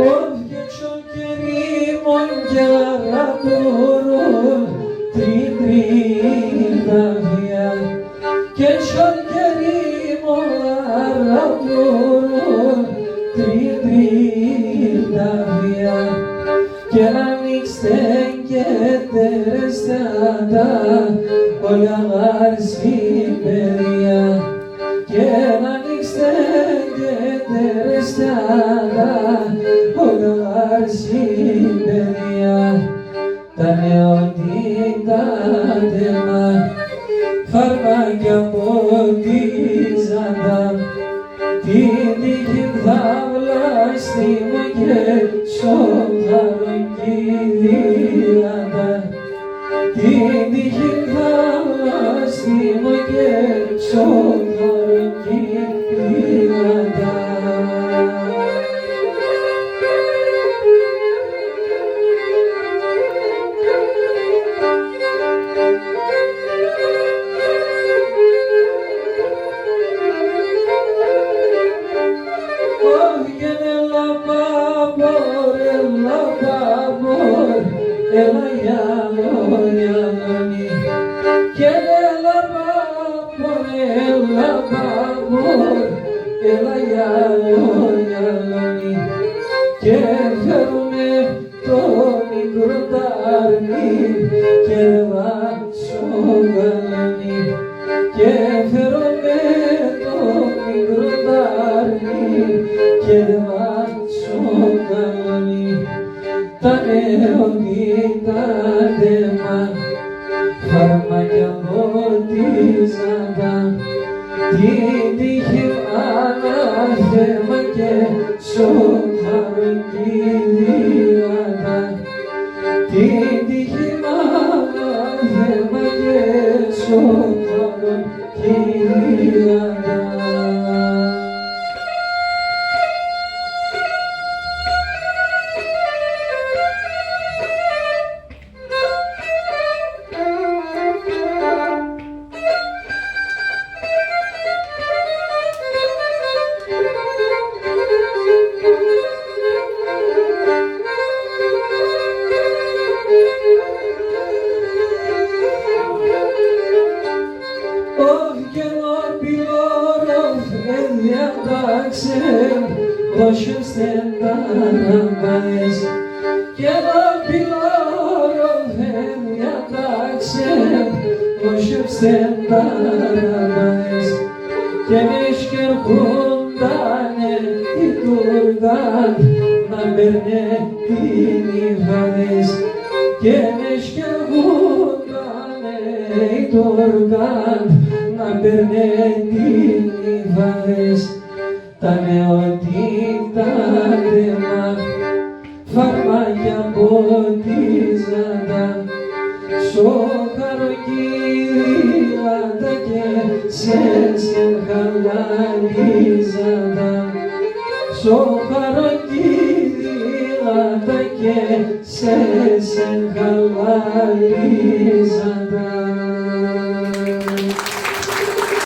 Ορκέτσον και ρήμον και αραπορών τριτρίδα βία και τσον και ρήμον αραπορών τριτρίδα βία και να ανοίξτεν και τερεστάτα όλα αρσίπεδια και να ανοίξτεν και τερεστάτα όλα αρσίπεδια τα νεοτήτα τέμα φαρμάκια ποτίζαντα την τύχη θαύλα στη μου και σοχαροκυδίαντα την τύχη θαύλα στη μου και σοχαροκυδίαντα. Έλα γιαλόνι και έλα πάπορ, έλα πάπορ, έλα γιαλόνι και φέρουμε το μικρό τάρνι και βάτσο γαλόνι και φέρουμε το μικρό τάρνι και βάτσο γαλόνι τα νεοτήτα τέμα φαρμάκια ποτίζαντα την τύχη ανάθεμα και σοχαροκυδίαντα την τύχη ανάθεμα και σοχαροκυδίαντα. Boşum senden arabayız Gel pilarım hem yataksın Boşum senden arabayız Kemeşker kundane iturgan Naberne dini vadiz Kemeşker kundane iturgan Naberne dini vadiz τα νεοτήτα τέμα φαρμάκια ποτίζαντα σοχαροκυδίαντα και σε χαλαρίζαντα σοχαροκυδίαντα και σε χαλαρίζαντα.